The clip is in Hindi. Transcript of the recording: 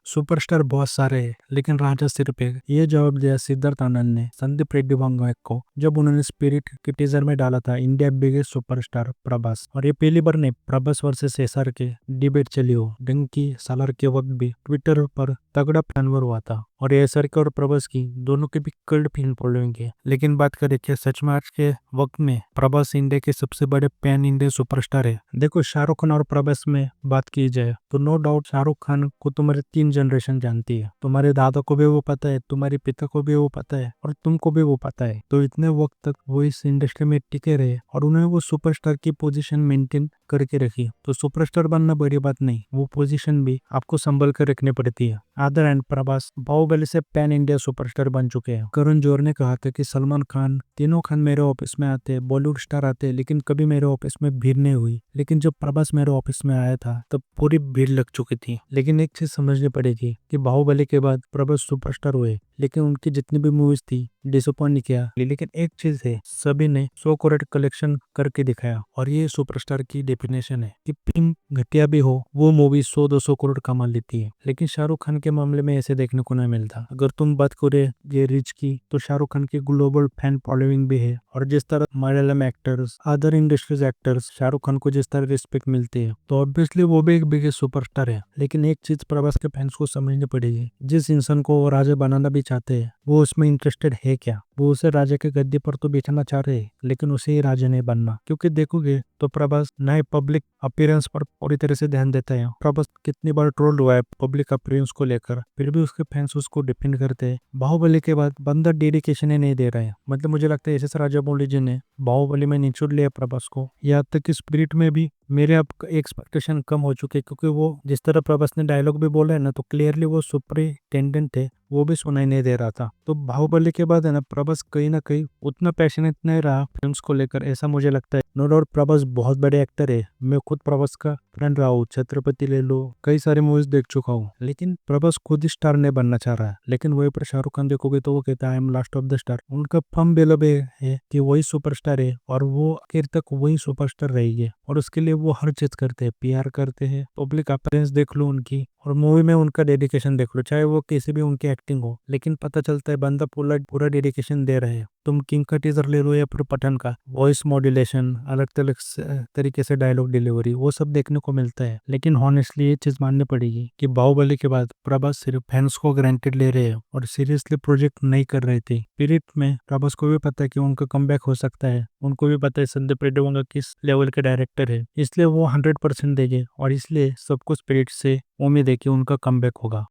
सुपरस्टार बहुत सारे हैं लेकिन राजा सिर्फ एक। ये जवाब दिया सिद्धार्थ आनंद ने संदीप रेड्डी वांगवेक को जब उन्होंने स्पिरिट के टीजर में डाला था इंडिया बिगेस्ट सुपरस्टार प्रभास। और ये पहली बार नहीं, प्रभास वर्सेस एसआर के डिबेट चली हो। डंकी सालार के वक्त भी ट्विटर पर तगड़ा फैनवर हुआ था और एसआर के और प्रभास की दोनों के भी कल्ट फैन फॉलोइंग है। लेकिन बात करें क्या सच में आज के वक्त में प्रभास इंडिया के सबसे बड़े पैन इंडिया सुपरस्टार है? देखो, शाहरुख खान और प्रभास में बात की जाए तो नो डाउट शाहरुख खान को तुम्हारे 3 जनरेशन जानती है। तुम्हारे दादा को भी वो पता है, तुम्हारे पिता को भी वो पता है और तुमको भी वो पता है। तो इतने वक्त तक वो इस इंडस्ट्री में टिके रहे और उन्होंने वो सुपरस्टार की पोजीशन मेंटेन करके रखी। तो सुपरस्टार बनना बड़ी बात नहीं, वो पोजीशन भी आपको संभल कर रखनी पड़ती है। अदर एंड प्रभास बाहुबली से पैन इंडिया सुपरस्टार बन चुके हैं। करण जौहर ने कहा था कि सलमान खान, तीनों खान मेरे ऑफिस में आते, बॉलीवुड स्टार आते, लेकिन कभी मेरे ऑफिस में भीड़ नहीं हुई। लेकिन जब प्रभास मेरे ऑफिस में आया था तब पूरी भीड़ लग चुकी थी। लेकिन एक चीज समझनी पड़ेगी कि बाहुबली के बाद प्रभास सुपरस्टार हुए, लेकिन उनकी जितनी भी मूवीज थी डिसअपॉइंट नहीं किया। लेकिन एक चीज है, सभी ने 100 करोड़ कलेक्शन करके दिखाया और ये सुपरस्टार की डेफिनेशन है कि फिल्म घटिया भी हो वो मूवी 100-200 करोड़ कमा लेती है। लेकिन शाहरुख खान के मामले में ऐसे देखने को नहीं मिलता। अगर तुम बात करें ये रिच की, तो शाहरुख खान की ग्लोबल फैन फॉलोइंग भी है और जिस तरह Malayalam actors, other industries actors Shahrukh Khan को जिस तरह रिस्पेक्ट मिलती है, तो ऑब्वियसली वो भी एक बिगेस्ट सुपरस्टार है। लेकिन एक चीज प्रभास के फैंस को समझनी पड़ेगी, जिस इंसान को वो राजा बनाना भी चाहते हैं वो उसमें इंटरेस्टेड है क्या? वो उसे राजा के गद्दे पर तो बिठाना चाह रहे हैं, लेकिन उसे ही राजा नहीं बनना। क्योंकि देखोगे तो प्रभास नए पब्लिक अपीयरेंस पर पूरी तरह से ध्यान देता है। प्रभास कितनी बार ट्रोल्ड हुआ है पब्लिक अपीयरेंस को लेकर, फिर भी उसके फैंस उसको डिफेंड करते हैं। बाहुबली के बाद बंदा डेडिकेशन ही नहीं दे रहा है। मतलब मुझे लगता है एस राजा मौली जी ने बाहुबली में निचोड़ लिया प्रभास को। यहाँ तक कि स्पिरिट में भी मेरे अब एक्सपेक्टेशन कम हो चुके, क्योंकि वो जिस तरह प्रभास ने डायलॉग भी बोला है ना, तो क्लियरली वो सुपरिटेंडेंट थे, वो भी सुनाई नहीं दे रहा था। तो बाहुबली के बाद है ना, प्रभास कहीं ना कहीं उतना पैशनेट नहीं रहा फिल्म्स को लेकर, ऐसा मुझे लगता है। नो डाउट प्रभास बहुत बड़े एक्टर है, मैं खुद प्रभास का फ्रेंड रहा हूँ। छत्रपति ले लो, कई सारे मूवीज देख चुका हूँ। लेकिन प्रभास खुद ही स्टार नहीं बनना चाह रहा है। लेकिन वही पर शाहरुख खान देखोगे तो वो कहता है I am last of the star. उनका फर्म बेलबे है कि वही सुपरस्टार है और वो आखिर तक वही सुपरस्टार रहेंगे। और उसके लिए वो हर चीज करते हैं, पीआर करते हैं, पब्लिक अपीयरेंस देख लो उनकी, और मूवी में उनका डेडिकेशन देख लो, चाहे वो कैसे भी उनकी एक्टिंग हो। लेकिन पता चलता है बंदा पूरा पूरा डेडिकेशन दे रहे हैं। तुम किंग का टीजर ले लो या फिर पठान का, वॉइस मॉड्यूलेशन, अलग अलग तरीके से डायलॉग डिलीवरी, वो सब देखने को मिलता है। लेकिन हॉनेस्टली ये चीज माननी पड़ेगी कि बाहुबली के बाद प्रभास सिर्फ फैंस को ग्रांटेड ले रहे हैं और सीरियसली प्रोजेक्ट नहीं कर रहे थे। स्पिरिट में प्रभास को भी पता है कि उनका कमबैक हो सकता है, उनको भी पता है संदीप रेड्डी वांगा किस लेवल के डायरेक्टर है, इसलिए वो 100% देंगे और इसलिए सबको स्पिरिट से उम्मीद है कि उनका कमबैक होगा।